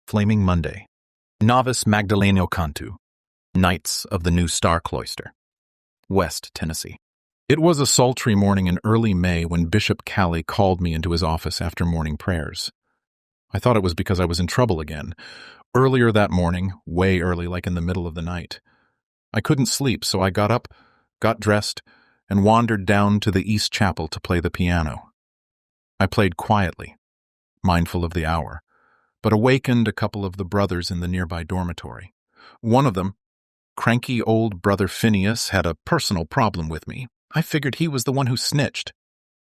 Flaming Monday. Novice Magdalene Ocantu. Knights of the New Star Cloister. West Tennessee. It was a sultry morning in early May when Bishop Callie called me into his office after morning prayers. I thought it was because I was in trouble again. Earlier that morning, way early, like in the middle of the night. I couldn't sleep, so I got up, got dressed, and wandered down to the East Chapel to play the piano. I played quietly, mindful of the hour, but awakened a couple of the brothers in the nearby dormitory. One of them, cranky old Brother Phineas, had a personal problem with me. I figured he was the one who snitched.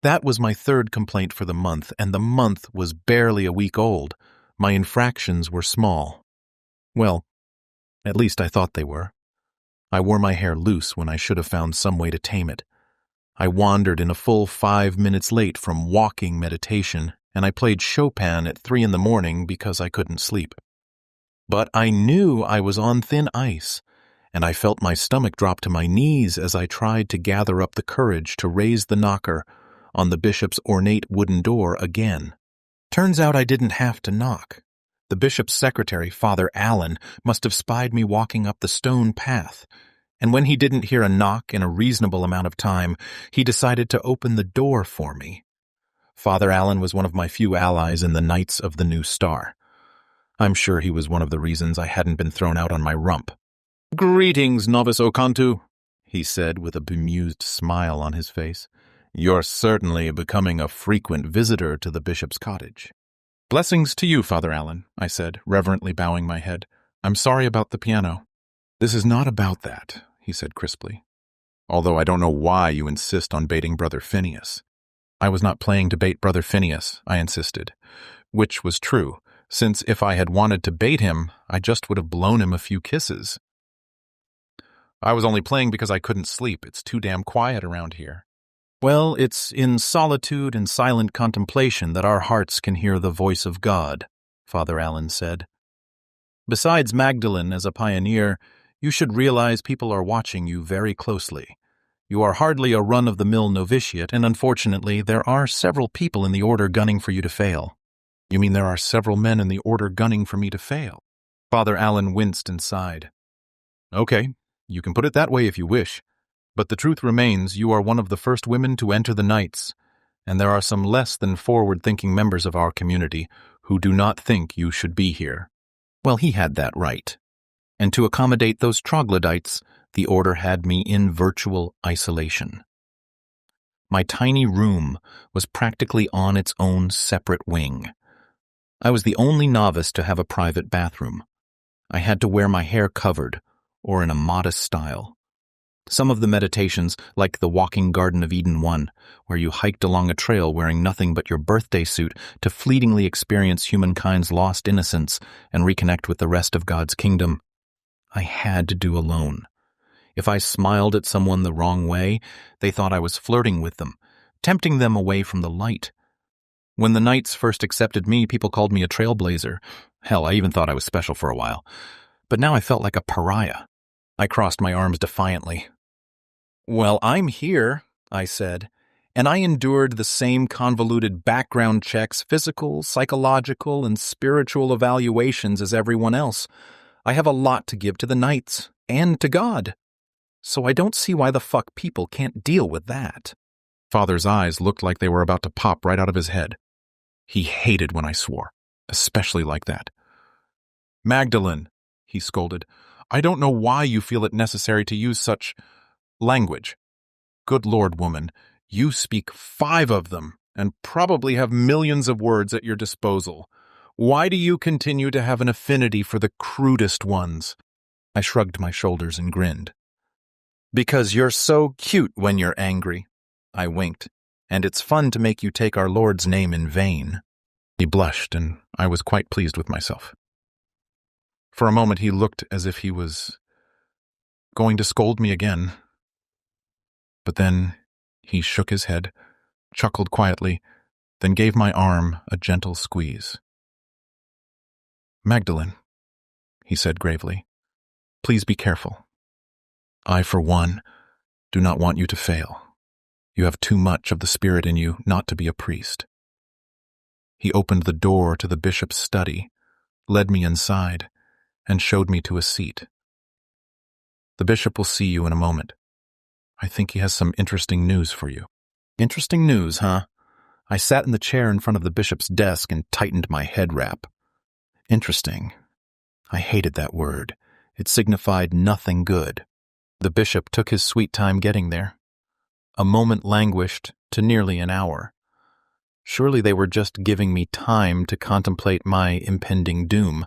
That was my third complaint for the month, and the month was barely a week old. My infractions were small. Well, at least I thought they were. I wore my hair loose when I should have found some way to tame it. I wandered in a full 5 minutes late from walking meditation, and I played Chopin at 3 a.m. because I couldn't sleep. But I knew I was on thin ice, and I felt my stomach drop to my knees as I tried to gather up the courage to raise the knocker on the bishop's ornate wooden door again. Turns out I didn't have to knock. The bishop's secretary, Father Allen, must have spied me walking up the stone path, and when he didn't hear a knock in a reasonable amount of time, he decided to open the door for me. Father Allen was one of my few allies in the Knights of the New Star. I'm sure he was one of the reasons I hadn't been thrown out on my rump. "Greetings, Novice Ocantu," he said with a bemused smile on his face. "You're certainly becoming a frequent visitor to the bishop's cottage." "Blessings to you, Father Allen," I said, reverently bowing my head. "I'm sorry about the piano." "This is not about that," he said crisply. "Although I don't know why you insist on baiting Brother Phineas." "I was not playing to bait Brother Phineas," I insisted, which was true, since if I had wanted to bait him, I just would have blown him a few kisses. "I was only playing because I couldn't sleep. It's too damn quiet around here." "Well, it's in solitude and silent contemplation that our hearts can hear the voice of God," Father Allen said. "Besides Magdalene as a pioneer, you should realize people are watching you very closely. You are hardly a run-of-the-mill novitiate, and unfortunately, there are several people in the order gunning for you to fail." "You mean there are several men in the order gunning for me to fail?" Father Allen winced and sighed. "Okay, you can put it that way if you wish. But the truth remains you are one of the first women to enter the Knights, and there are some less than forward-thinking members of our community who do not think you should be here." Well, he had that right. And to accommodate those troglodytes, the order had me in virtual isolation. My tiny room was practically on its own separate wing. I was the only novice to have a private bathroom. I had to wear my hair covered, or in a modest style. Some of the meditations, like the Walking Garden of Eden one, where you hiked along a trail wearing nothing but your birthday suit to fleetingly experience humankind's lost innocence and reconnect with the rest of God's kingdom, I had to do alone. If I smiled at someone the wrong way, they thought I was flirting with them, tempting them away from the light. When the Knights first accepted me, people called me a trailblazer. Hell, I even thought I was special for a while. But now I felt like a pariah. I crossed my arms defiantly. "Well, I'm here," I said, "and I endured the same convoluted background checks, physical, psychological, and spiritual evaluations as everyone else. I have a lot to give to the Knights, and to God. So I don't see why the fuck people can't deal with that." Father's eyes looked like they were about to pop right out of his head. He hated when I swore, especially like that. "Magdalene," he scolded, "I don't know why you feel it necessary to use such language. Good Lord, woman, you speak 5 of them and probably have millions of words at your disposal. Why do you continue to have an affinity for the crudest ones?" I shrugged my shoulders and grinned. "Because you're so cute when you're angry," I winked, "and it's fun to make you take our Lord's name in vain." He blushed, and I was quite pleased with myself. For a moment he looked as if he was going to scold me again. But then he shook his head, chuckled quietly, then gave my arm a gentle squeeze. "Magdalene," he said gravely, "please be careful. I, for one, do not want you to fail. You have too much of the Spirit in you not to be a priest." He opened the door to the bishop's study, led me inside, and showed me to a seat. "The bishop will see you in a moment. I think he has some interesting news for you." Interesting news, huh? I sat in the chair in front of the bishop's desk and tightened my head wrap. Interesting. I hated that word. It signified nothing good. The bishop took his sweet time getting there. A moment languished to nearly an hour. Surely they were just giving me time to contemplate my impending doom.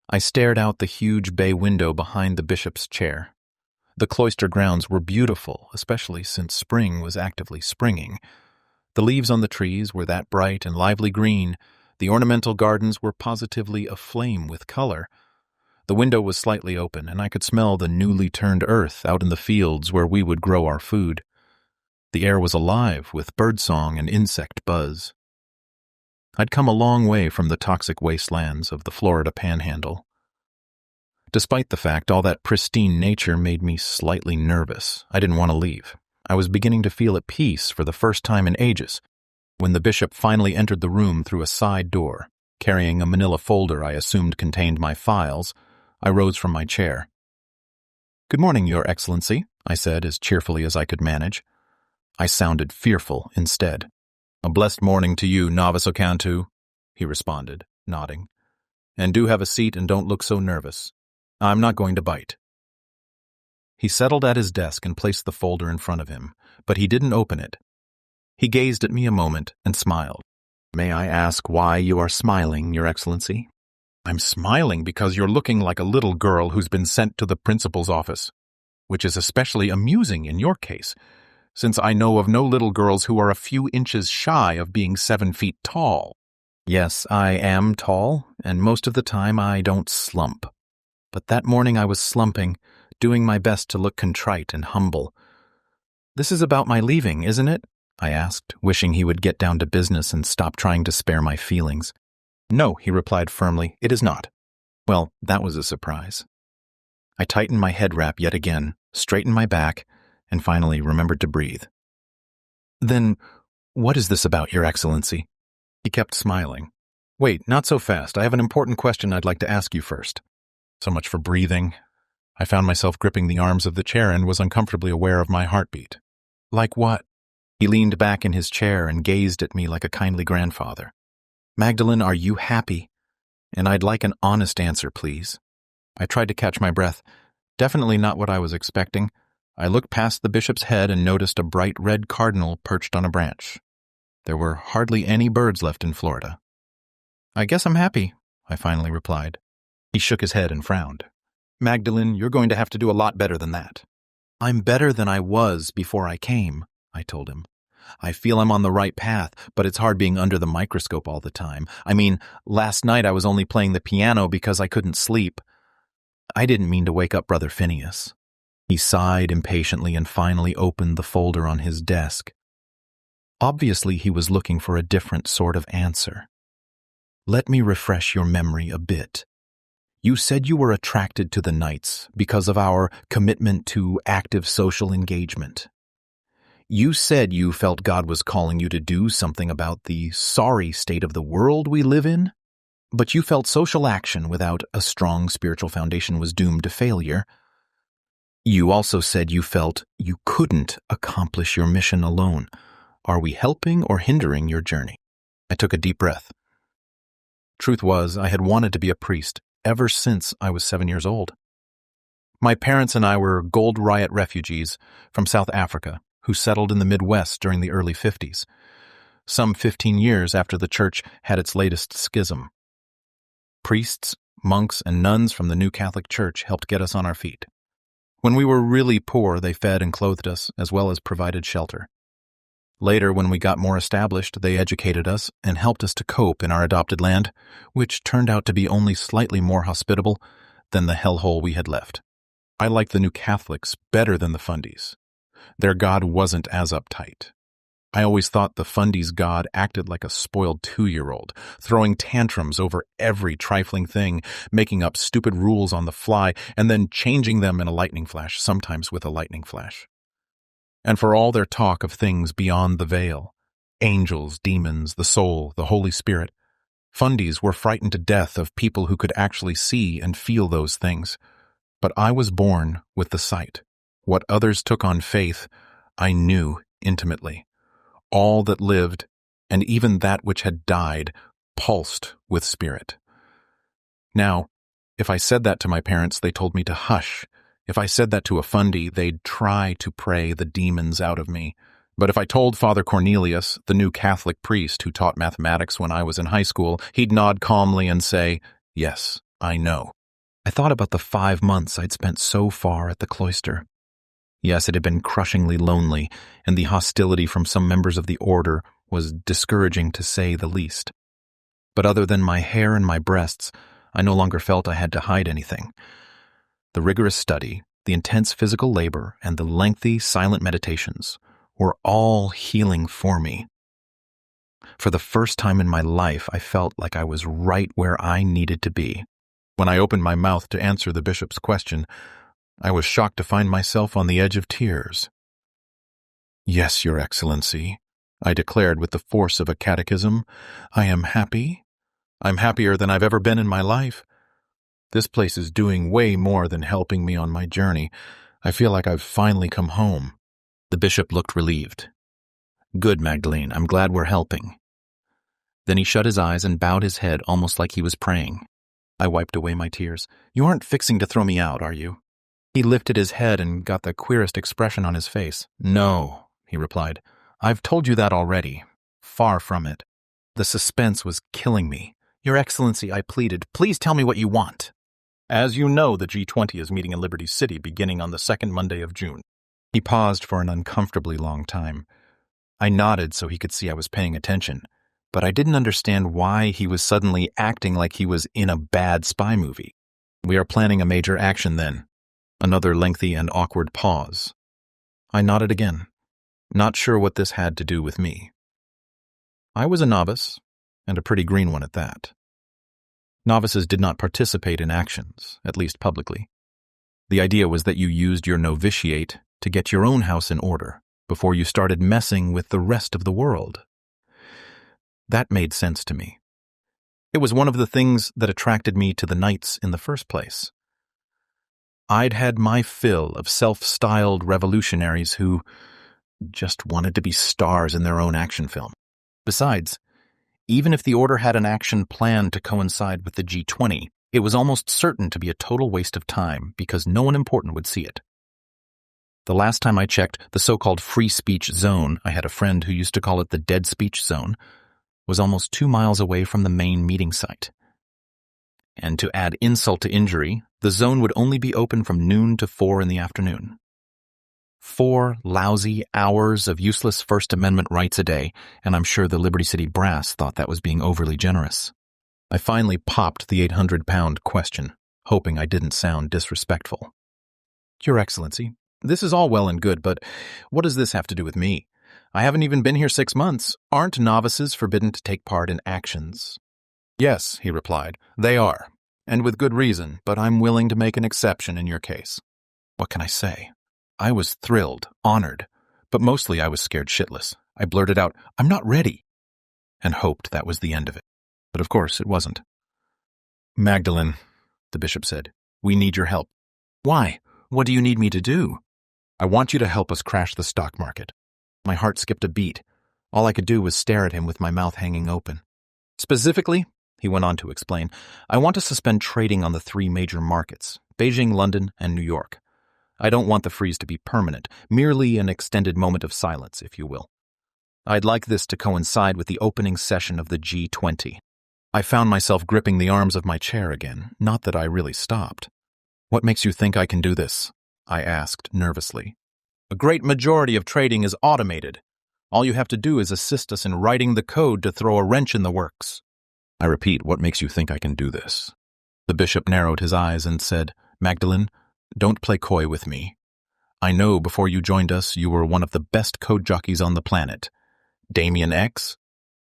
I stared out the huge bay window behind the bishop's chair. The cloister grounds were beautiful, especially since spring was actively springing. The leaves on the trees were that bright and lively green. The ornamental gardens were positively aflame with color. The window was slightly open, and I could smell the newly turned earth out in the fields where we would grow our food. The air was alive with birdsong and insect buzz. I'd come a long way from the toxic wastelands of the Florida Panhandle. Despite the fact all that pristine nature made me slightly nervous, I didn't want to leave. I was beginning to feel at peace for the first time in ages, when the bishop finally entered the room through a side door. Carrying a manila folder I assumed contained my files, I rose from my chair. "Good morning, Your Excellency," I said as cheerfully as I could manage. I sounded fearful instead. "A blessed morning to you, Novice Ocantu," he responded, nodding. "And do have a seat and don't look so nervous. I'm not going to bite." He settled at his desk and placed the folder in front of him, but he didn't open it. He gazed at me a moment and smiled. "May I ask why you are smiling, Your Excellency?" "I'm smiling because you're looking like a little girl who's been sent to the principal's office, which is especially amusing in your case, since I know of no little girls who are a few inches shy of being 7 feet tall." "Yes, I am tall, and most of the time I don't slump. But that morning I was slumping, doing my best to look contrite and humble." "This is about my leaving, isn't it?" I asked, wishing he would get down to business and stop trying to spare my feelings. "No," he replied firmly, "it is not." Well, that was a surprise. I tightened my head wrap yet again, straightened my back, and finally remembered to breathe. "Then, what is this about, Your Excellency?" He kept smiling. "Wait, not so fast. I have an important question I'd like to ask you first." So much for breathing. I found myself gripping the arms of the chair and was uncomfortably aware of my heartbeat. "Like what?" He leaned back in his chair and gazed at me like a kindly grandfather. "Magdalene, are you happy? And I'd like an honest answer, please." I tried to catch my breath. Definitely not what I was expecting. I looked past the bishop's head and noticed a bright red cardinal perched on a branch. There were hardly any birds left in Florida. "I guess I'm happy," I finally replied. He shook his head and frowned. "Magdalene, you're going to have to do a lot better than that." "I'm better than I was before I came," I told him. "I feel I'm on the right path, but it's hard being under the microscope all the time. I mean, last night I was only playing the piano because I couldn't sleep. I didn't mean to wake up Brother Phineas." He sighed impatiently and finally opened the folder on his desk. Obviously, he was looking for a different sort of answer. "Let me refresh your memory a bit. You said you were attracted to the Knights because of our commitment to active social engagement. You said you felt God was calling you to do something about the sorry state of the world we live in, but you felt social action without a strong spiritual foundation was doomed to failure. You also said you felt you couldn't accomplish your mission alone. Are we helping or hindering your journey?" I took a deep breath. Truth was, I had wanted to be a priest ever since I was 7 years old. My parents and I were gold riot refugees from South Africa who settled in the Midwest during the early 50s, some 15 years after the church had its latest schism. Priests, monks, and nuns from the New Catholic Church helped get us on our feet. When we were really poor, they fed and clothed us, as well as provided shelter. Later, when we got more established, they educated us and helped us to cope in our adopted land, which turned out to be only slightly more hospitable than the hellhole we had left. I liked the New Catholics better than the Fundies. Their God wasn't as uptight. I always thought the Fundies' God acted like a spoiled 2-year-old, throwing tantrums over every trifling thing, making up stupid rules on the fly, and then changing them in a lightning flash, sometimes with a lightning flash. And for all their talk of things beyond the veil, angels, demons, the soul, the Holy Spirit, Fundies were frightened to death of people who could actually see and feel those things. But I was born with the sight. What others took on faith, I knew intimately. All that lived, and even that which had died, pulsed with spirit. Now, if I said that to my parents, they told me to hush. If I said that to a Fundi, they'd try to pray the demons out of me. But if I told Father Cornelius, the new Catholic priest who taught mathematics when I was in high school, he'd nod calmly and say, "Yes, I know." I thought about the 5 months I'd spent so far at the cloister. Yes, it had been crushingly lonely, and the hostility from some members of the order was discouraging to say the least. But other than my hair and my breasts, I no longer felt I had to hide anything. The rigorous study, the intense physical labor, and the lengthy, silent meditations were all healing for me. For the first time in my life, I felt like I was right where I needed to be. When I opened my mouth to answer the bishop's question, I was shocked to find myself on the edge of tears. "Yes, Your Excellency," I declared with the force of a catechism. "I am happy. I'm happier than I've ever been in my life. This place is doing way more than helping me on my journey. I feel like I've finally come home." The bishop looked relieved. "Good, Magdalene. I'm glad we're helping." Then he shut his eyes and bowed his head almost like he was praying. I wiped away my tears. "You aren't fixing to throw me out, are you?" He lifted his head and got the queerest expression on his face. "No," he replied. "I've told you that already. Far from it." The suspense was killing me. "Your Excellency," I pleaded, "please tell me what you want." "As you know, the G20 is meeting in Liberty City beginning on the second Monday of June." He paused for an uncomfortably long time. I nodded so he could see I was paying attention, but I didn't understand why he was suddenly acting like he was in a bad spy movie. "We are planning a major action then." Another lengthy and awkward pause. I nodded again, not sure what this had to do with me. I was a novice, and a pretty green one at that. Novices did not participate in actions, at least publicly. The idea was that you used your novitiate to get your own house in order before you started messing with the rest of the world. That made sense to me. It was one of the things that attracted me to the Knights in the first place. I'd had my fill of self-styled revolutionaries who just wanted to be stars in their own action film. Besides, even if the Order had an action plan to coincide with the G20, it was almost certain to be a total waste of time because no one important would see it. The last time I checked, the so-called free speech zone, I had a friend who used to call it the dead speech zone, was almost 2 miles away from the main meeting site. And to add insult to injury, the zone would only be open from noon to 4 in the afternoon. 4 lousy hours of useless First Amendment rights a day, and I'm sure the Liberty City brass thought that was being overly generous. I finally popped the 800-pound question, hoping I didn't sound disrespectful. "Your Excellency, this is all well and good, but what does this have to do with me? I haven't even been here 6 months. Aren't novices forbidden to take part in actions?" "Yes," he replied, "they are, and with good reason, but I'm willing to make an exception in your case." What can I say? I was thrilled, honored, but mostly I was scared shitless. I blurted out, "I'm not ready," and hoped that was the end of it. But of course it wasn't. "Magdalene," the bishop said, "we need your help." "Why? What do you need me to do?" "I want you to help us crash the stock market." My heart skipped a beat. All I could do was stare at him with my mouth hanging open. "Specifically," he went on to explain, "I want to suspend trading on the 3 major markets, Beijing, London, and New York. I don't want the freeze to be permanent, merely an extended moment of silence, if you will. I'd like this to coincide with the opening session of the G20. I found myself gripping the arms of my chair again, not that I really stopped. "What makes you think I can do this?" I asked nervously. "A great majority of trading is automated. All you have to do is assist us in writing the code to throw a wrench in the works." I repeat, what makes you think I can do this? The bishop narrowed his eyes and said, "Magdalene, don't play coy with me. I know before you joined us you were one of the best code jockeys on the planet. Damien X?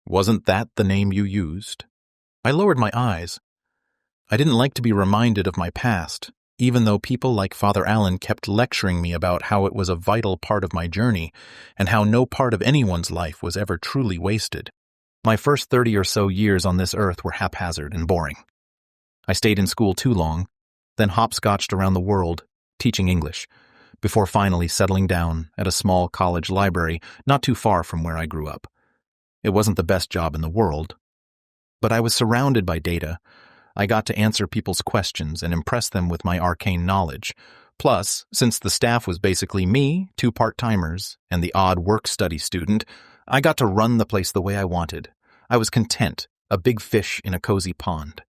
Wasn't that the name you used?" I lowered my eyes. I didn't like to be reminded of my past, even though people like Father Allen kept lecturing me about how it was a vital part of my journey and how no part of anyone's life was ever truly wasted. My first 30 or so years on this earth were haphazard and boring. I stayed in school too long, then hopscotched around the world, teaching English, before finally settling down at a small college library not too far from where I grew up. It wasn't the best job in the world, but I was surrounded by data. I got to answer people's questions and impress them with my arcane knowledge. Plus, since the staff was basically me, 2 part-timers, and the odd work-study student, I got to run the place the way I wanted. I was content, a big fish in a cozy pond.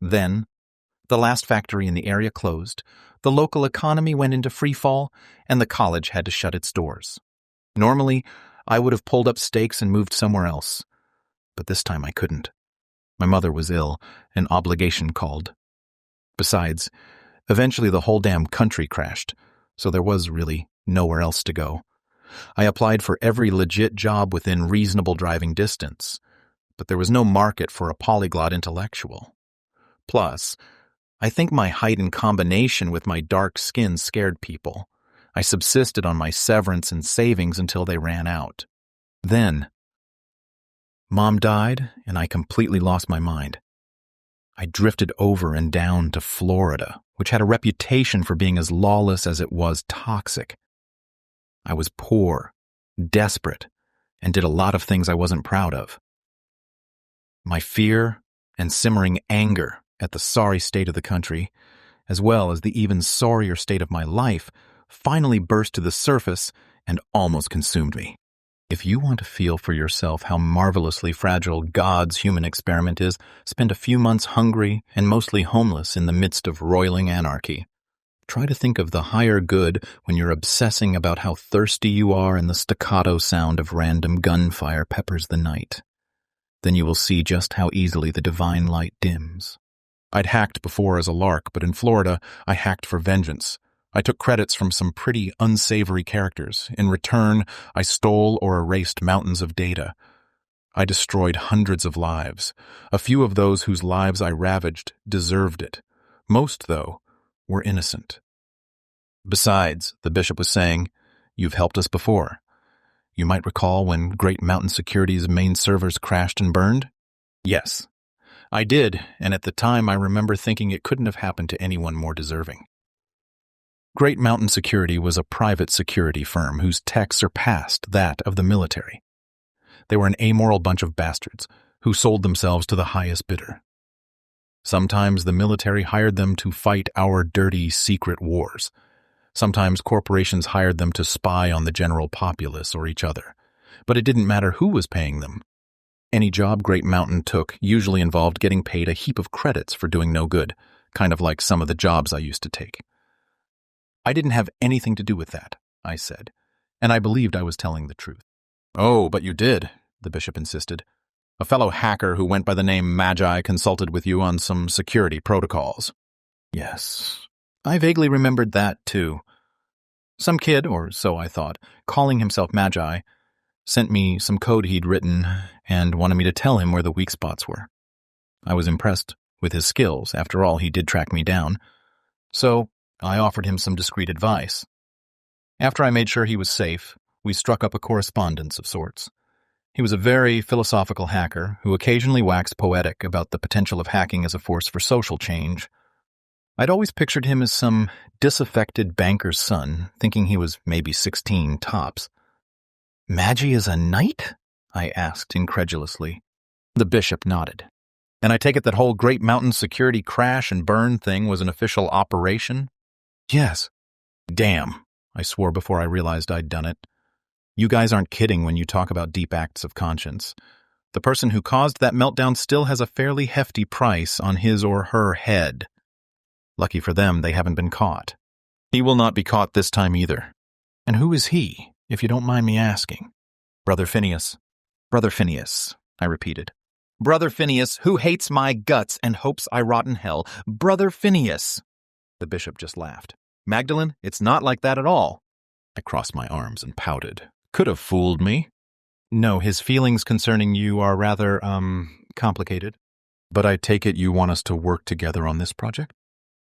Then, the last factory in the area closed, the local economy went into freefall, and the college had to shut its doors. Normally, I would have pulled up stakes and moved somewhere else, but this time I couldn't. My mother was ill, and obligation called. Besides, eventually the whole damn country crashed, so there was really nowhere else to go. I applied for every legit job within reasonable driving distance, but there was no market for a polyglot intellectual. Plus, I think my height in combination with my dark skin scared people. I subsisted on my severance and savings until they ran out. Then, Mom died, and I completely lost my mind. I drifted over and down to Florida, which had a reputation for being as lawless as it was toxic. I was poor, desperate, and did a lot of things I wasn't proud of. My fear and simmering anger at the sorry state of the country, as well as the even sorrier state of my life, finally burst to the surface and almost consumed me. If you want to feel for yourself how marvelously fragile God's human experiment is, spend a few months hungry and mostly homeless in the midst of roiling anarchy. Try to think of the higher good when you're obsessing about how thirsty you are and the staccato sound of random gunfire peppers the night. Then you will see just how easily the divine light dims. I'd hacked before as a lark, but in Florida, I hacked for vengeance. I took credits from some pretty unsavory characters. In return, I stole or erased mountains of data. I destroyed hundreds of lives. A few of those whose lives I ravaged deserved it. Most, though, were innocent. Besides, the bishop was saying, "You've helped us before. You might recall when Great Mountain Security's main servers crashed and burned?" Yes, I did, and at the time I remember thinking it couldn't have happened to anyone more deserving. Great Mountain Security was a private security firm whose tech surpassed that of the military. They were an amoral bunch of bastards who sold themselves to the highest bidder. Sometimes the military hired them to fight our dirty secret wars. Sometimes corporations hired them to spy on the general populace or each other. But it didn't matter who was paying them. Any job Great Mountain took usually involved getting paid a heap of credits for doing no good, kind of like some of the jobs I used to take. I didn't have anything to do with that, I said, and I believed I was telling the truth. "Oh, but you did," the bishop insisted. "A fellow hacker who went by the name Magi consulted with you on some security protocols." Yes, I vaguely remembered that, too. Some kid, or so I thought, calling himself Magi, sent me some code he'd written and wanted me to tell him where the weak spots were. I was impressed with his skills. After all, he did track me down. So I offered him some discreet advice. After I made sure he was safe, we struck up a correspondence of sorts. He was a very philosophical hacker who occasionally waxed poetic about the potential of hacking as a force for social change. I'd always pictured him as some disaffected banker's son, thinking he was maybe 16 tops. "Magi is a knight?" I asked incredulously. The bishop nodded. "And I take it that whole Great Mountain Security crash and burn thing was an official operation?" "Yes." "Damn," I swore before I realized I'd done it. "You guys aren't kidding when you talk about deep acts of conscience. The person who caused that meltdown still has a fairly hefty price on his or her head. Lucky for them, they haven't been caught. He will not be caught this time either." "And who is he, if you don't mind me asking?" "Brother Phineas." "Brother Phineas," I repeated. "Brother Phineas, who hates my guts and hopes I rot in hell. Brother Phineas." The bishop just laughed. "Magdalene, it's not like that at all." I crossed my arms and pouted. Could have fooled me. "No, his feelings concerning you are rather, complicated. But I take it you want us to work together on this project?"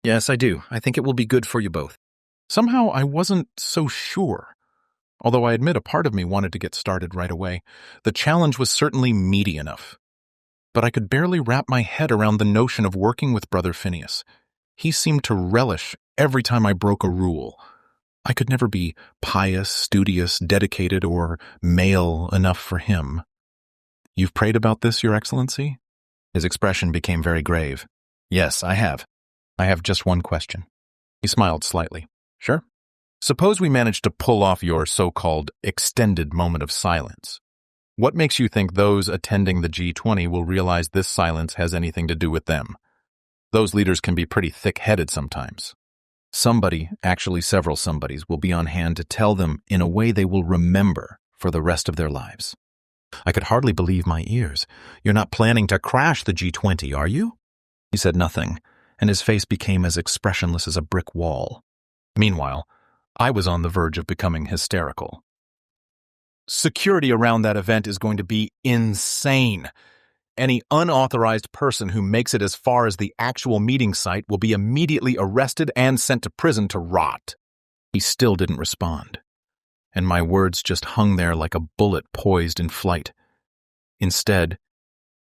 "Yes, I do. I think it will be good for you both." Somehow I wasn't so sure. Although I admit a part of me wanted to get started right away, the challenge was certainly meaty enough. But I could barely wrap my head around the notion of working with Brother Phineas. He seemed to relish every time I broke a rule. I could never be pious, studious, dedicated, or male enough for him. "You've prayed about this, Your Excellency?" His expression became very grave. "Yes, I have. I have just one question." He smiled slightly. "Sure. Suppose we manage to pull off your so-called extended moment of silence. What makes you think those attending the G20 will realize this silence has anything to do with them? Those leaders can be pretty thick-headed sometimes. Somebody, actually several somebodies, will be on hand to tell them in a way they will remember for the rest of their lives." I could hardly believe my ears. "You're not planning to crash the G20, are you?" He said nothing, and his face became as expressionless as a brick wall. Meanwhile, I was on the verge of becoming hysterical. "Security around that event is going to be insane. Any unauthorized person who makes it as far as the actual meeting site will be immediately arrested and sent to prison to rot." He still didn't respond, and my words just hung there like a bullet poised in flight. Instead,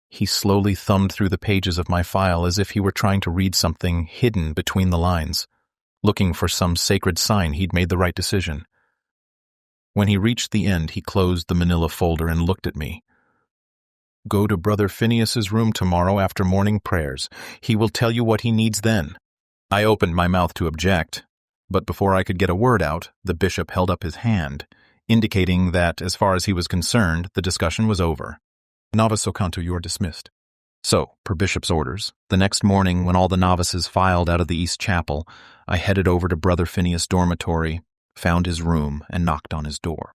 he slowly thumbed through the pages of my file as if he were trying to read something hidden between the lines, looking for some sacred sign he'd made the right decision. When he reached the end, he closed the manila folder and looked at me. "Go to Brother Phineas's room tomorrow after morning prayers. He will tell you what he needs then." I opened my mouth to object, but before I could get a word out, the bishop held up his hand, indicating that, as far as he was concerned, the discussion was over. "Novice Ocantu, you are dismissed." So, per bishop's orders, the next morning when all the novices filed out of the East Chapel, I headed over to Brother Phineas' dormitory, found his room, and knocked on his door.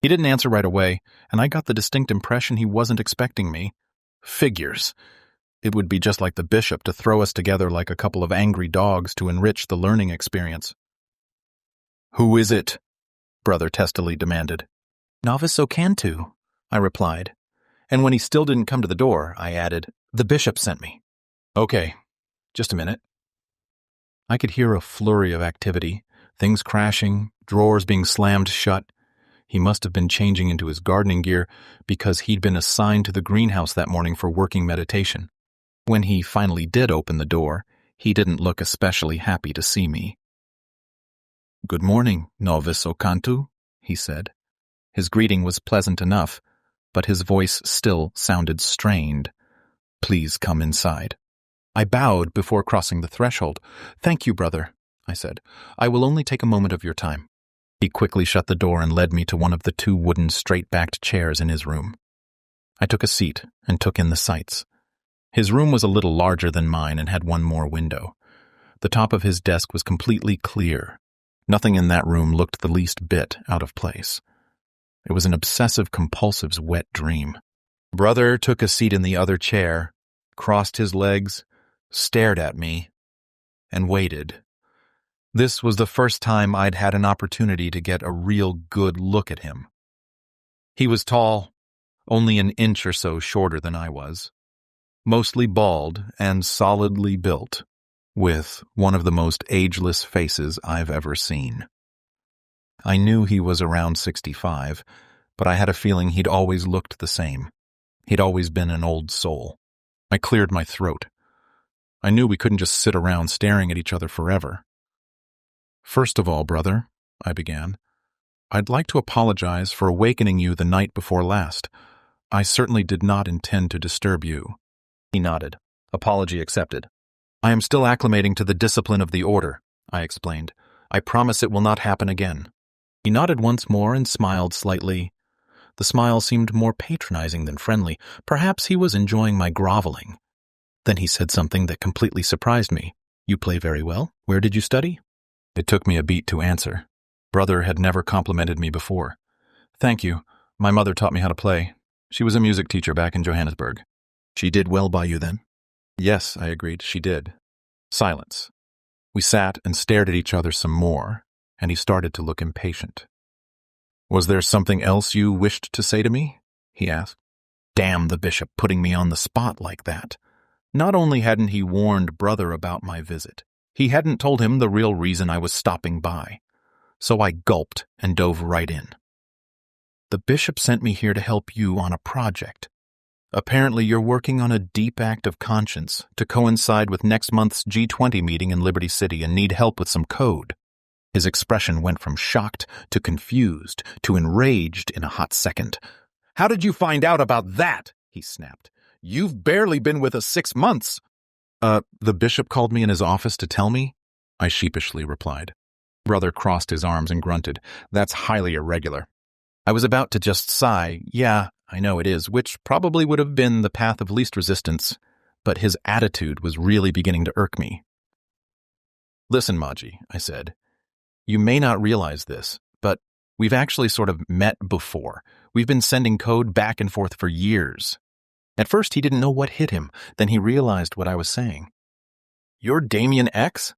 He didn't answer right away, and I got the distinct impression he wasn't expecting me. Figures. It would be just like the bishop to throw us together like a couple of angry dogs to enrich the learning experience. "Who is it?" Brother testily demanded. "Novice Ocantu," I replied, and when he still didn't come to the door, I added, "The bishop sent me." "Okay, just a minute." I could hear a flurry of activity, things crashing, drawers being slammed shut. He must have been changing into his gardening gear because he'd been assigned to the greenhouse that morning for working meditation. When he finally did open the door, he didn't look especially happy to see me. "Good morning, Novice Ocantu," he said. His greeting was pleasant enough, but his voice still sounded strained. "Please come inside." I bowed before crossing the threshold. "Thank you, brother," I said. "I will only take a moment of your time." He quickly shut the door and led me to one of the 2 wooden straight-backed chairs in his room. I took a seat and took in the sights. His room was a little larger than mine and had one more window. The top of his desk was completely clear. Nothing in that room looked the least bit out of place. It was an obsessive-compulsive's wet dream. Brother took a seat in the other chair, crossed his legs, stared at me, and waited. This was the first time I'd had an opportunity to get a real good look at him. He was tall, only an inch or so shorter than I was, mostly bald and solidly built, with one of the most ageless faces I've ever seen. I knew he was around 65, but I had a feeling he'd always looked the same. He'd always been an old soul. I cleared my throat. I knew we couldn't just sit around staring at each other forever. "First of all, brother," I began, "I'd like to apologize for awakening you the night before last. I certainly did not intend to disturb you." He nodded. "Apology accepted." "I am still acclimating to the discipline of the order," I explained. "I promise it will not happen again." He nodded once more and smiled slightly. The smile seemed more patronizing than friendly. Perhaps he was enjoying my groveling. Then he said something that completely surprised me. "You play very well. Where did you study?" It took me a beat to answer. Brother had never complimented me before. "Thank you. My mother taught me how to play. She was a music teacher back in Johannesburg." "She did well by you then?" "Yes," I agreed, "she did." Silence. We sat and stared at each other some more, and he started to look impatient. "Was there something else you wished to say to me?" he asked. Damn the bishop putting me on the spot like that. Not only hadn't he warned Brother about my visit, he hadn't told him the real reason I was stopping by. So I gulped and dove right in. The bishop sent me here to help you on a project. Apparently, you're working on a deep act of conscience to coincide with next month's G20 meeting in Liberty City and need help with some code." His expression went from shocked to confused to enraged in a hot second. "How did you find out about that?" he snapped. "You've barely been with us 6 months." The bishop called me in his office to tell me," I sheepishly replied. Brother crossed his arms and grunted. "That's highly irregular." I was about to just sigh, "Yeah, I know it is," which probably would have been the path of least resistance, but his attitude was really beginning to irk me. "Listen, Maji," I said, "you may not realize this, but we've actually sort of met before. We've been sending code back and forth for years." At first, he didn't know what hit him. Then he realized what I was saying. "You're Damien X?"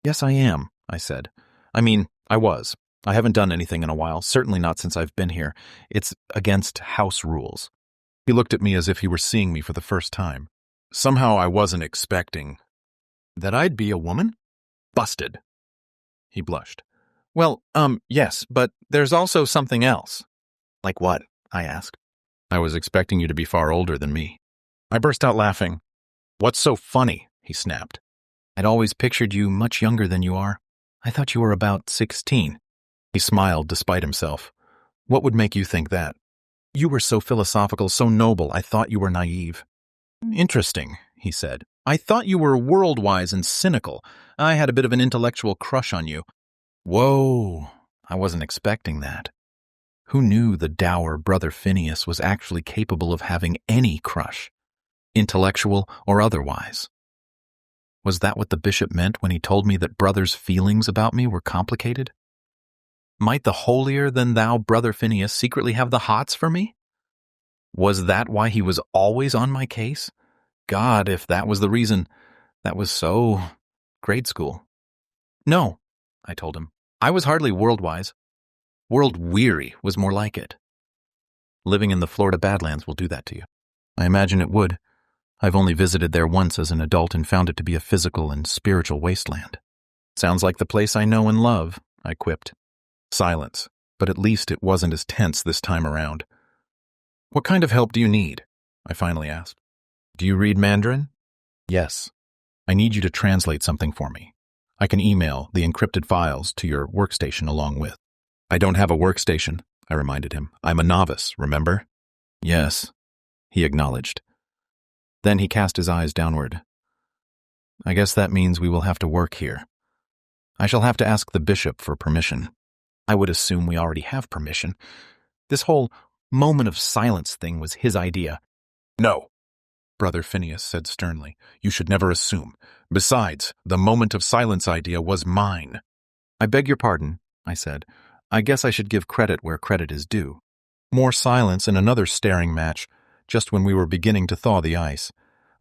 "Yes, I am," I said. "I mean, I was. I haven't done anything in a while, certainly not since I've been here. It's against house rules." He looked at me as if he were seeing me for the first time. Somehow I wasn't expecting that I'd be a woman? Busted. He blushed. "Well, yes, but there's also something else." "Like what?" I asked. "I was expecting you to be far older than me." I burst out laughing. "What's so funny?" he snapped. "I'd always pictured you much younger than you are. I thought you were about 16. He smiled despite himself. "What would make you think that?" "You were so philosophical, so noble, I thought you were naive." "Interesting," he said. "I thought you were world-wise and cynical. I had a bit of an intellectual crush on you." Whoa, I wasn't expecting that. Who knew the dour Brother Phineas was actually capable of having any crush, intellectual or otherwise? Was that what the bishop meant when he told me that Brother's feelings about me were complicated? Might the holier-than-thou Brother Phineas secretly have the hots for me? Was that why he was always on my case? God, if that was the reason, that was so grade school. "No," I told him. "I was hardly world-wise. World-weary was more like it." Living in the Florida Badlands will do that to you. I imagine it would. I've only visited there once as an adult and found it to be a physical and spiritual wasteland. "Sounds like the place I know and love," I quipped. Silence, but at least it wasn't as tense this time around. "What kind of help do you need?" I finally asked. "Do you read Mandarin?" "Yes. I need you to translate something for me. I can email the encrypted files to your workstation along with." "I don't have a workstation," I reminded him. "I'm a novice, remember?" "Yes," he acknowledged. Then he cast his eyes downward. "I guess that means we will have to work here. I shall have to ask the bishop for permission. I would assume we already have permission. This whole moment of silence thing was his idea." "No," Brother Phineas said sternly. "You should never assume. Besides, the moment of silence idea was mine." "I beg your pardon," I said. "I guess I should give credit where credit is due." More silence and another staring match, just when we were beginning to thaw the ice.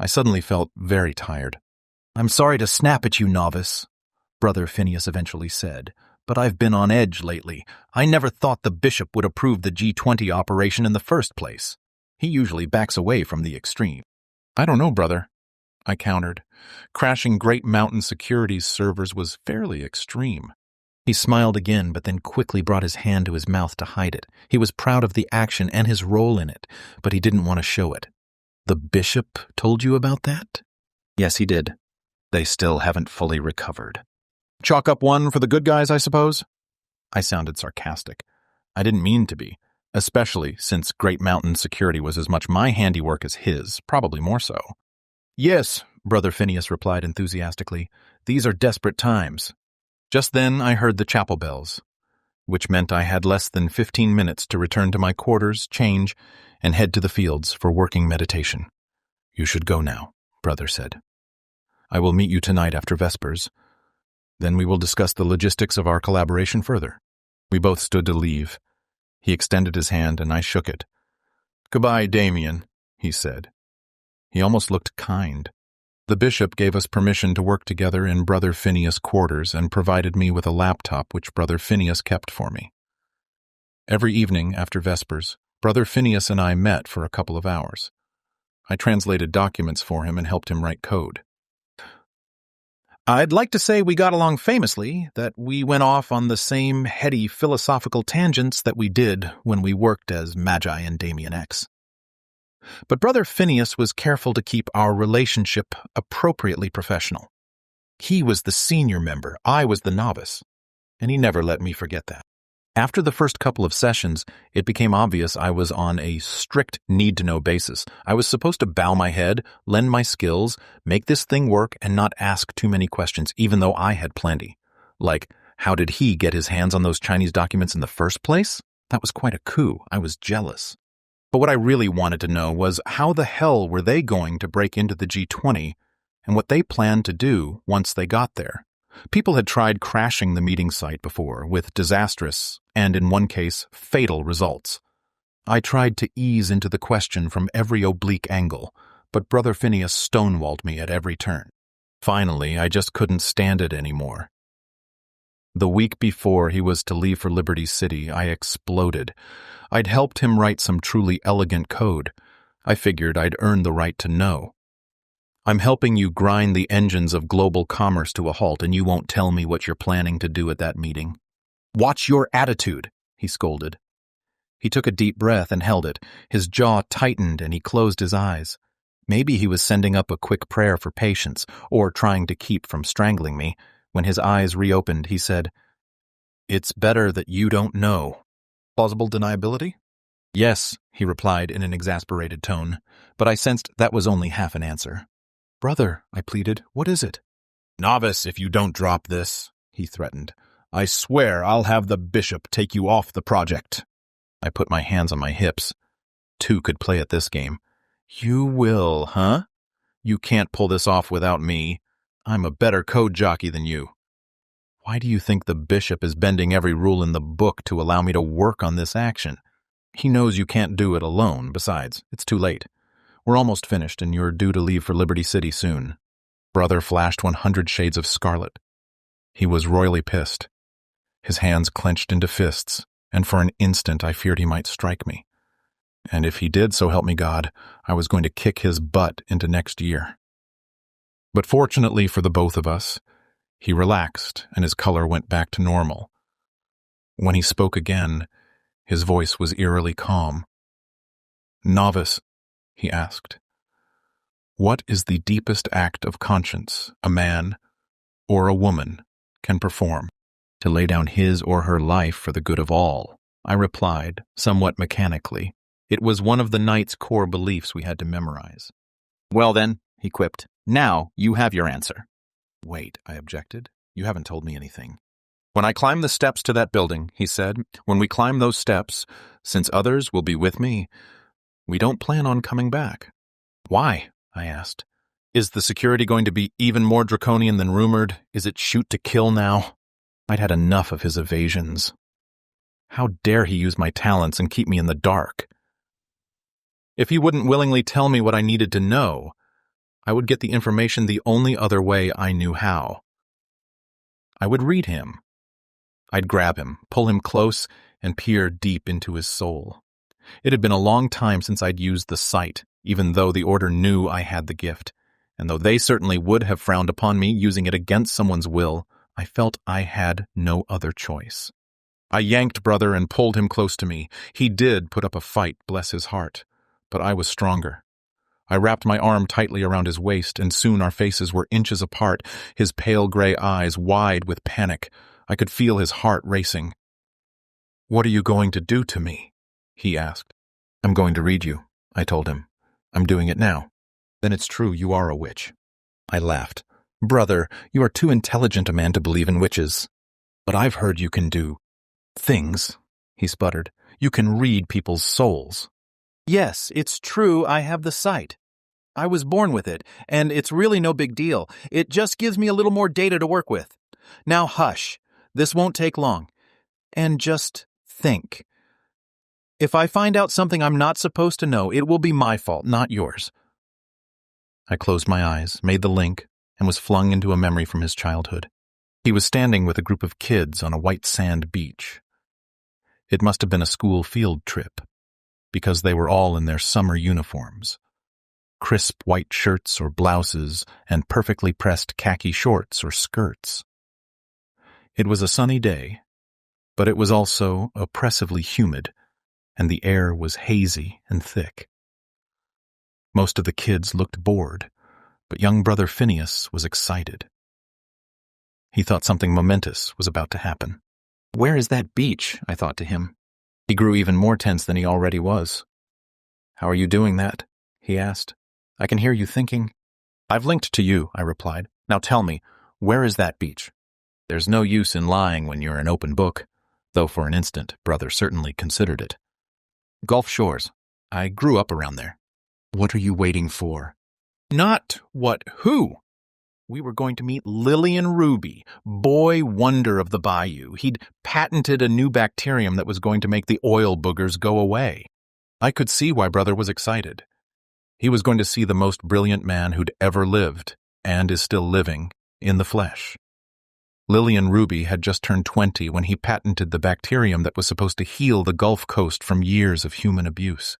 I suddenly felt very tired. "I'm sorry to snap at you, novice," Brother Phineas eventually said, "but I've been on edge lately. I never thought the bishop would approve the G20 operation in the first place. He usually backs away from the extreme." "I don't know, brother," I countered. "Crashing Great Mountain Securities servers was fairly extreme." He smiled again, but then quickly brought his hand to his mouth to hide it. He was proud of the action and his role in it, but he didn't want to show it. "The bishop told you about that?" "Yes, he did. They still haven't fully recovered." "Chalk up one for the good guys, I suppose?" I sounded sarcastic. I didn't mean to be, especially since Great Mountain Security was as much my handiwork as his, probably more so. "Yes," Brother Phineas replied enthusiastically. "These are desperate times." Just then I heard the chapel bells, which meant I had less than 15 minutes to return to my quarters, change, and head to the fields for working meditation. "You should go now," Brother said. "I will meet you tonight after Vespers. Then we will discuss the logistics of our collaboration further." We both stood to leave. He extended his hand, and I shook it. "Goodbye, Damien," he said. He almost looked kind. The bishop gave us permission to work together in Brother Phineas' quarters and provided me with a laptop which Brother Phineas kept for me. Every evening after Vespers, Brother Phineas and I met for a couple of hours. I translated documents for him and helped him write code. I'd like to say we got along famously, that we went off on the same heady philosophical tangents that we did when we worked as Magi and Damien X. But Brother Phineas was careful to keep our relationship appropriately professional. He was the senior member, I was the novice, and he never let me forget that. After the first couple of sessions, it became obvious I was on a strict need-to-know basis. I was supposed to bow my head, lend my skills, make this thing work, and not ask too many questions, even though I had plenty. Like, how did he get his hands on those Chinese documents in the first place? That was quite a coup. I was jealous. But what I really wanted to know was how the hell were they going to break into the G20 and what they planned to do once they got there. People had tried crashing the meeting site before, with disastrous, and in one case, fatal results. I tried to ease into the question from every oblique angle, but Brother Phineas stonewalled me at every turn. Finally, I just couldn't stand it anymore. The week before he was to leave for Liberty City, I exploded. I'd helped him write some truly elegant code. I figured I'd earned the right to know. I'm helping you grind the engines of global commerce to a halt, and you won't tell me what you're planning to do at that meeting. Watch your attitude, he scolded. He took a deep breath and held it. His jaw tightened and he closed his eyes. Maybe he was sending up a quick prayer for patience, or trying to keep from strangling me. When his eyes reopened, he said, "It's better that you don't know." Plausible deniability? Yes, he replied in an exasperated tone, but I sensed that was only half an answer. Brother, I pleaded, what is it? Novice, if you don't drop this, he threatened. I swear I'll have the bishop take you off the project. I put my hands on my hips. Two could play at this game. You will, huh? You can't pull this off without me. I'm a better code jockey than you. Why do you think the bishop is bending every rule in the book to allow me to work on this action? He knows you can't do it alone. Besides, it's too late. We're almost finished, and you're due to leave for Liberty City soon. Brother flashed 100 shades of scarlet. He was royally pissed. His hands clenched into fists, and for an instant I feared he might strike me. And if he did, so help me God, I was going to kick his butt into next year. But fortunately for the both of us, he relaxed, and his color went back to normal. When he spoke again, his voice was eerily calm. Novice, he asked, what is the deepest act of conscience a man or a woman can perform? To lay down his or her life for the good of all, I replied, somewhat mechanically. It was one of the knight's core beliefs we had to memorize. Well then, he quipped, now you have your answer. Wait, I objected. You haven't told me anything. When I climb the steps to that building, he said, when we climb those steps, since others will be with me, we don't plan on coming back. Why? I asked. Is the security going to be even more draconian than rumored? Is it shoot to kill now? I'd had enough of his evasions. How dare he use my talents and keep me in the dark? If he wouldn't willingly tell me what I needed to know, I would get the information the only other way I knew how. I would read him. I'd grab him, pull him close, and peer deep into his soul. It had been a long time since I'd used the sight, even though the Order knew I had the gift, and though they certainly would have frowned upon me using it against someone's will, I felt I had no other choice. I yanked Brother and pulled him close to me. He did put up a fight, bless his heart, but I was stronger. I wrapped my arm tightly around his waist, and soon our faces were inches apart, his pale gray eyes wide with panic. I could feel his heart racing. What are you going to do to me? He asked. I'm going to read you, I told him. I'm doing it now. Then it's true you are a witch. I laughed. Brother, you are too intelligent a man to believe in witches. But I've heard you can do things, he sputtered. You can read people's souls. Yes, it's true I have the sight. I was born with it, and it's really no big deal. It just gives me a little more data to work with. Now hush. This won't take long. And just think. If I find out something I'm not supposed to know, it will be my fault, not yours. I closed my eyes, made the link, and was flung into a memory from his childhood. He was standing with a group of kids on a white sand beach. It must have been a school field trip, because they were all in their summer uniforms. crisp white shirts or blouses and perfectly pressed khaki shorts or skirts. It was a sunny day, but it was also oppressively humid, and the air was hazy and thick. Most of the kids looked bored, but young Brother Phineas was excited. He thought something momentous was about to happen. "Where is that beach?" I thought to him. He grew even more tense than he already was. "How are you doing that?" he asked. "I can hear you thinking." "I've linked to you," I replied. "Now tell me, where is that beach?" There's no use in lying when you're an open book, though for an instant, Brother certainly considered it. "Gulf Shores. I grew up around there." "What are you waiting for?" "Not what, who?" We were going to meet Lillian Ruby, boy wonder of the bayou. He'd patented a new bacterium that was going to make the oil boogers go away. I could see why Brother was excited. He was going to see the most brilliant man who'd ever lived, and is still living, in the flesh. Lillian Ruby had just turned 20 when he patented the bacterium that was supposed to heal the Gulf Coast from years of human abuse.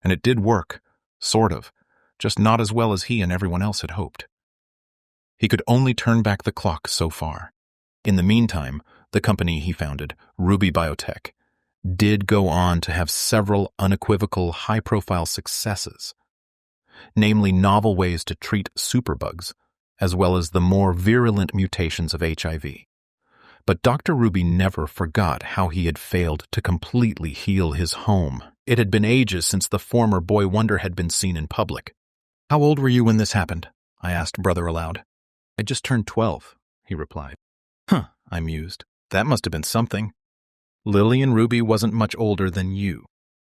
And it did work, sort of, just not as well as he and everyone else had hoped. He could only turn back the clock so far. In the meantime, the company he founded, Ruby Biotech, did go on to have several unequivocal high-profile successes, namely novel ways to treat superbugs, as well as the more virulent mutations of HIV. But Dr. Ruby never forgot how he had failed to completely heal his home. It had been ages since the former boy wonder had been seen in public. "How old were you when this happened?" I asked Brother aloud. "I just turned 12, he replied. "Huh," I mused. "That must have been something. Lillian Ruby wasn't much older than you."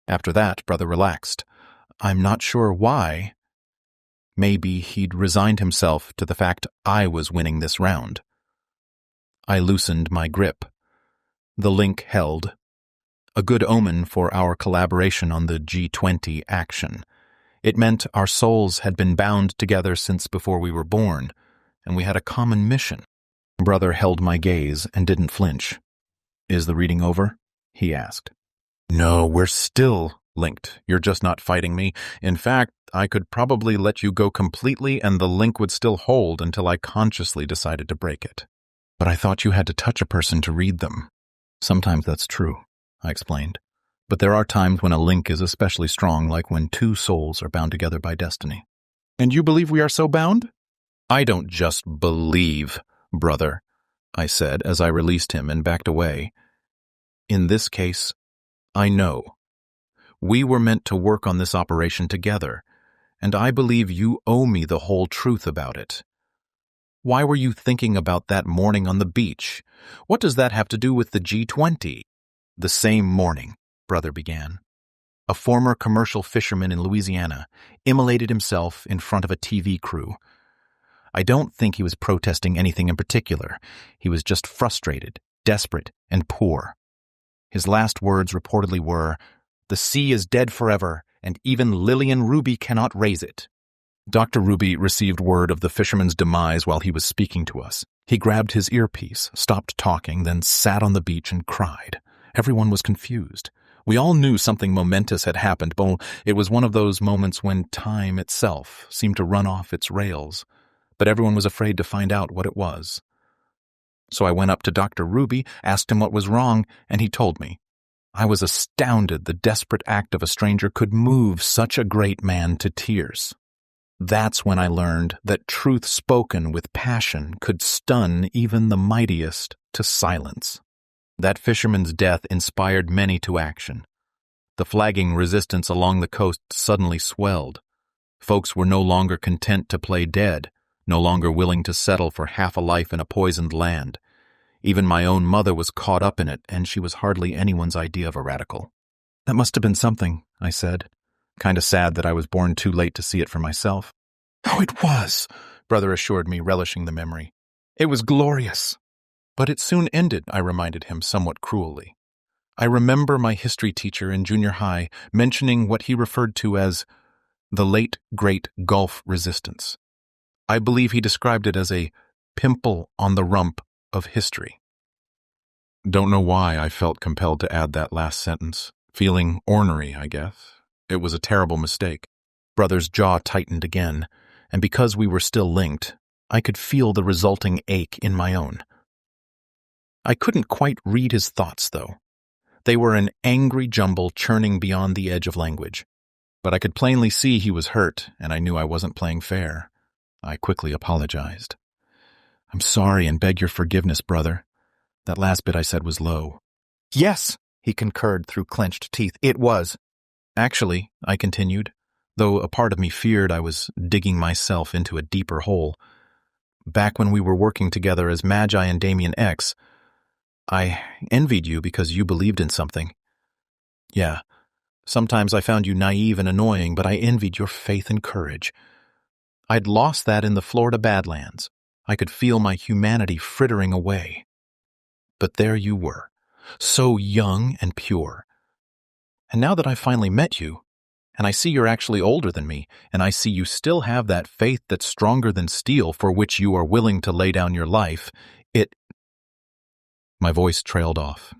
After that, Brother relaxed. I'm not sure why. Maybe he'd resigned himself to the fact I was winning this round. I loosened my grip. The link held. A good omen for our collaboration on the G20 action. It meant our souls had been bound together since before we were born, and we had a common mission. Brother held my gaze and didn't flinch. "Is the reading over?" he asked. "No, we're still linked. You're just not fighting me. In fact, I could probably let you go completely and the link would still hold until I consciously decided to break it. But I thought you had to touch a person to read them." "Sometimes that's true," I explained. "But there are times when a link is especially strong, like when two souls are bound together by destiny." "And you believe we are so bound?" "I don't just believe, Brother," I said as I released him and backed away. "In this case, I know. We were meant to work on this operation together, and I believe you owe me the whole truth about it. Why were you thinking about that morning on the beach? What does that have to do with the G20? "The same morning," Brother began, a former commercial fisherman in Louisiana immolated himself in front of a TV crew. I don't think he was protesting anything in particular. He was just frustrated, desperate, and poor. His last words reportedly were, "The sea is dead forever, and even Lillian Ruby cannot raise it." Dr. Ruby received word of the fisherman's demise while he was speaking to us. He grabbed his earpiece, stopped talking, then sat on the beach and cried. Everyone was confused. We all knew something momentous had happened, but it was one of those moments when time itself seemed to run off its rails. But everyone was afraid to find out what it was. So I went up to Dr. Ruby, asked him what was wrong, and he told me. I was astounded the desperate act of a stranger could move such a great man to tears. That's when I learned that truth spoken with passion could stun even the mightiest to silence. That fisherman's death inspired many to action. The flagging resistance along the coast suddenly swelled. Folks were no longer content to play dead, no longer willing to settle for half a life in a poisoned land. Even my own mother was caught up in it, and she was hardly anyone's idea of a radical. "That must have been something," I said. Kind of sad that I was born too late to see it for myself. "Oh, it was," Brother assured me, relishing the memory. "It was glorious." "But it soon ended," I reminded him somewhat cruelly. I remember my history teacher in junior high mentioning what he referred to as the late, great Gulf resistance. I believe he described it as a pimple on the rump of history. Don't know why I felt compelled to add that last sentence. Feeling ornery, I guess. It was a terrible mistake. Brother's jaw tightened again, and because we were still linked, I could feel the resulting ache in my own. I couldn't quite read his thoughts, though. They were an angry jumble churning beyond the edge of language. But I could plainly see he was hurt, and I knew I wasn't playing fair. I quickly apologized. "I'm sorry and beg your forgiveness, brother." That last bit I said was low. "Yes," he concurred through clenched teeth. "It was." "Actually," I continued, though a part of me feared I was digging myself into a deeper hole, "back when we were working together as Magi and Damien X, I envied you because you believed in something. Yeah, sometimes I found you naive and annoying, but I envied your faith and courage. I'd lost that in the Florida Badlands. I could feel my humanity frittering away. But there you were, so young and pure. And now that I've finally met you, and I see you're actually older than me, and I see you still have that faith that's stronger than steel for which you are willing to lay down your life, My voice trailed off.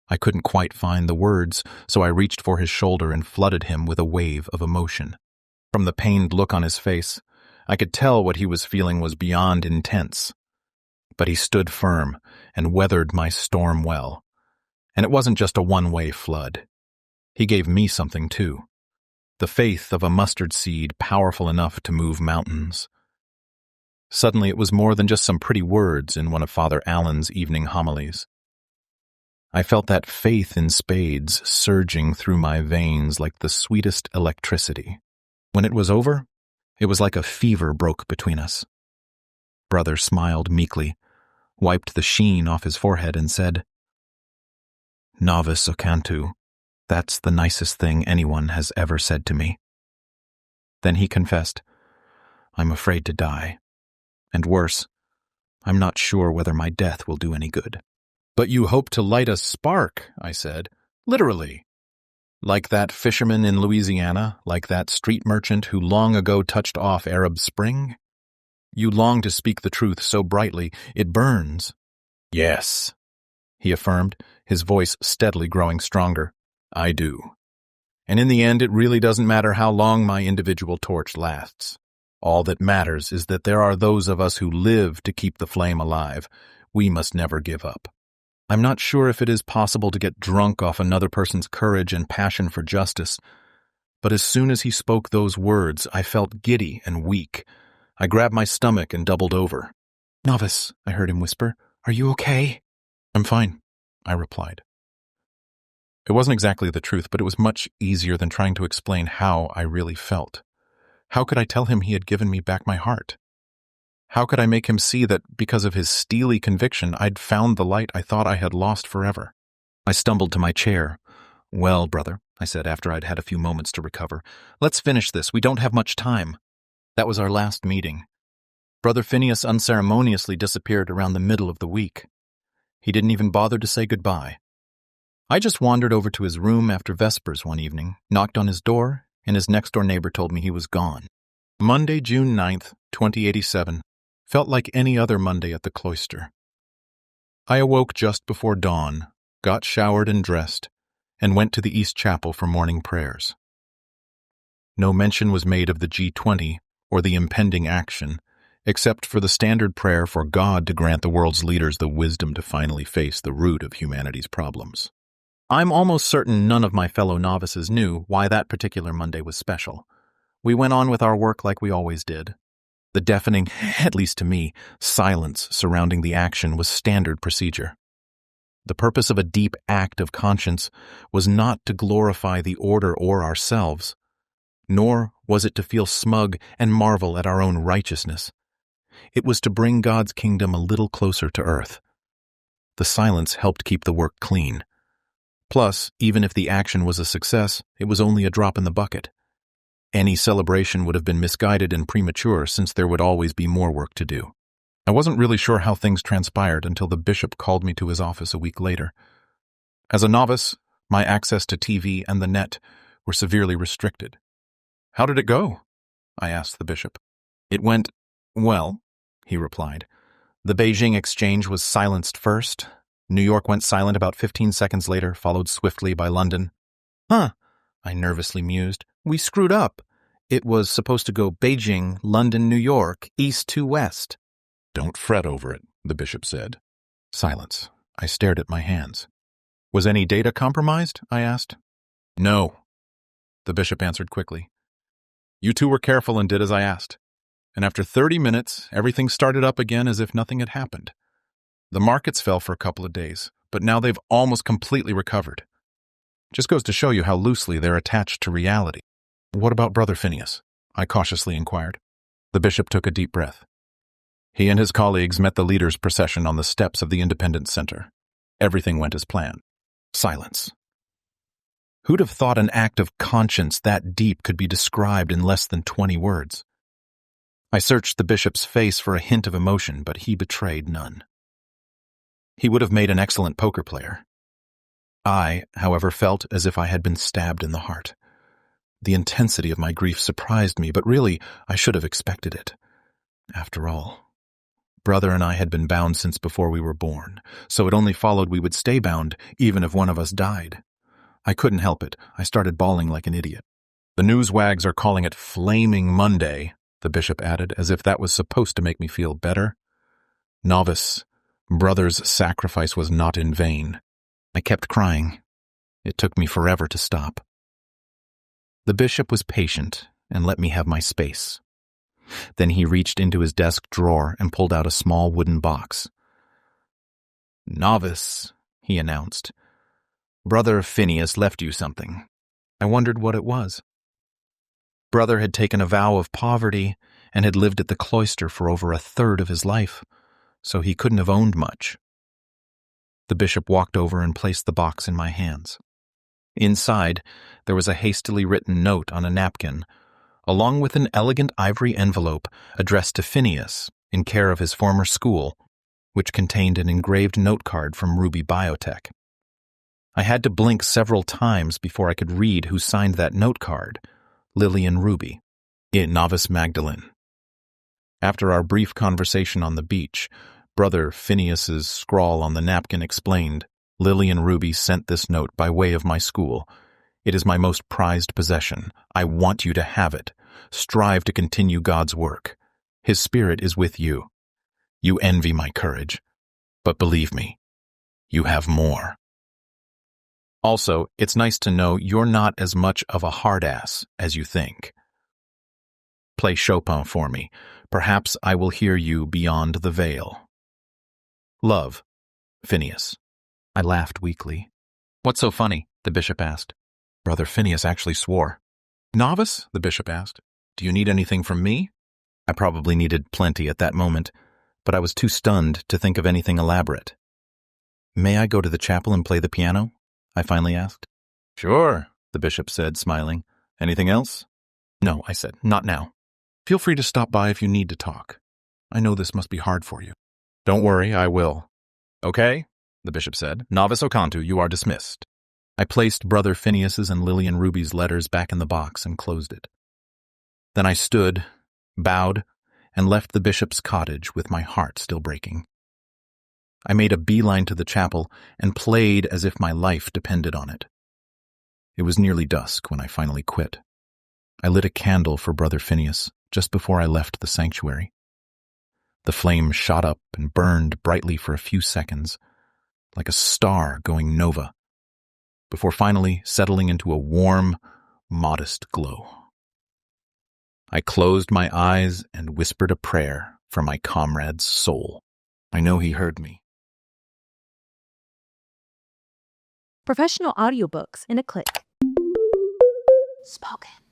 I couldn't quite find the words, so I reached for his shoulder and flooded him with a wave of emotion. From the pained look on his face, I could tell what he was feeling was beyond intense. But he stood firm and weathered my storm well. And it wasn't just a one-way flood. He gave me something, too. The faith of a mustard seed powerful enough to move mountains. Suddenly it was more than just some pretty words in one of Father Allen's evening homilies. I felt that faith in spades surging through my veins like the sweetest electricity. When it was over, it was like a fever broke between us. Brother smiled meekly, wiped the sheen off his forehead, and said, "Novice Ocantu, that's the nicest thing anyone has ever said to me." Then he confessed, "I'm afraid to die. And worse, I'm not sure whether my death will do any good." "But you hope to light a spark," I said. "Literally. Like that fisherman in Louisiana, like that street merchant who long ago touched off Arab Spring? You long to speak the truth so brightly, it burns." "Yes," he affirmed, his voice steadily growing stronger. "I do. And in the end, it really doesn't matter how long my individual torch lasts. All that matters is that there are those of us who live to keep the flame alive. We must never give up. I'm not sure if it is possible to get drunk off another person's courage and passion for justice, but as soon as he spoke those words, I felt giddy and weak. I grabbed my stomach and doubled over. "Novice," I heard him whisper, "are you okay?" "I'm fine," I replied. It wasn't exactly the truth, but it was much easier than trying to explain how I really felt. How could I tell him he had given me back my heart? How could I make him see that, because of his steely conviction, I'd found the light I thought I had lost forever? I stumbled to my chair. "Well, brother," I said after I'd had a few moments to recover, "let's finish this. We don't have much time." That was our last meeting. Brother Phineas unceremoniously disappeared around the middle of the week. He didn't even bother to say goodbye. I just wandered over to his room after Vespers one evening, knocked on his door, and his next-door neighbor told me he was gone. Monday, June 9th, 2087, felt like any other Monday at the cloister. I awoke just before dawn, got showered and dressed, and went to the East Chapel for morning prayers. No mention was made of the G20 or the impending action, except for the standard prayer for God to grant the world's leaders the wisdom to finally face the root of humanity's problems. I'm almost certain none of my fellow novices knew why that particular Monday was special. We went on with our work like we always did. The deafening, at least to me, silence surrounding the action was standard procedure. The purpose of a deep act of conscience was not to glorify the order or ourselves, nor was it to feel smug and marvel at our own righteousness. It was to bring God's kingdom a little closer to earth. The silence helped keep the work clean. Plus, even if the action was a success, it was only a drop in the bucket. Any celebration would have been misguided and premature since there would always be more work to do. I wasn't really sure how things transpired until the bishop called me to his office a week later. As a novice, my access to TV and the net were severely restricted. "How did it go?" I asked the bishop. "It went well," he replied. "The Beijing exchange was silenced first. New York went silent about 15 seconds later, followed swiftly by London." "Huh," I nervously mused. "We screwed up. It was supposed to go Beijing, London, New York, east to west. Don't fret over it, the bishop said. Silence. I stared at my hands. Was any data compromised? I asked. No, the bishop answered quickly. You two were careful and did as I asked. And after 30 minutes, everything started up again as if nothing had happened. The markets fell for a couple of days, but now they've almost completely recovered. Just goes to show you how loosely they're attached to reality. What about Brother Phineas? I cautiously inquired. The bishop took a deep breath. He and his colleagues met the leaders' procession on the steps of the Independence Center. Everything went as planned. Silence. Who'd have thought an act of conscience that deep could be described in less than 20 words? I searched the bishop's face for a hint of emotion, but he betrayed none. He would have made an excellent poker player. I, however, felt as if I had been stabbed in the heart. The intensity of my grief surprised me, but really, I should have expected it. After all, Brother and I had been bound since before we were born, so it only followed we would stay bound, even if one of us died. I couldn't help it. I started bawling like an idiot. The newswags are calling it Flaming Monday, the bishop added, as if that was supposed to make me feel better. Novice, Brother's sacrifice was not in vain. I kept crying. It took me forever to stop. The bishop was patient and let me have my space. Then he reached into his desk drawer and pulled out a small wooden box. Novice, he announced. Brother Phineas left you something. I wondered what it was. Brother had taken a vow of poverty and had lived at the cloister for over a third of his life, so he couldn't have owned much. The bishop walked over and placed the box in my hands. Inside, there was a hastily written note on a napkin, along with an elegant ivory envelope addressed to Phineas in care of his former school, which contained an engraved note card from Ruby Biotech. I had to blink several times before I could read who signed that note card, Lillian Ruby, in Novice Magdalene. After our brief conversation on the beach, Brother Phineas's scrawl on the napkin explained, Lillian Ruby sent this note by way of my school. It is my most prized possession. I want you to have it. Strive to continue God's work. His Spirit is with you. You envy my courage. But believe me, you have more. Also, it's nice to know you're not as much of a hard-ass as you think. Play Chopin for me. Perhaps I will hear you beyond the veil. Love, Phineas. I laughed weakly. What's so funny? The bishop asked. Brother Phineas actually swore. Novice? The bishop asked. Do you need anything from me? I probably needed plenty at that moment, but I was too stunned to think of anything elaborate. May I go to the chapel and play the piano? I finally asked. Sure, the bishop said, smiling. Anything else? No, I said, not now. Feel free to stop by if you need to talk. I know this must be hard for you. Don't worry, I will. Okay, the bishop said. Novice Ocantu, you are dismissed. I placed Brother Phineas's and Lillian Ruby's letters back in the box and closed it. Then I stood, bowed, and left the bishop's cottage with my heart still breaking. I made a beeline to the chapel and played as if my life depended on it. It was nearly dusk when I finally quit. I lit a candle for Brother Phineas just before I left the sanctuary. The flame shot up and burned brightly for a few seconds, like a star going nova, before finally settling into a warm, modest glow. I closed my eyes and whispered a prayer for my comrade's soul. I know he heard me. Professional audiobooks in a click. Spoken.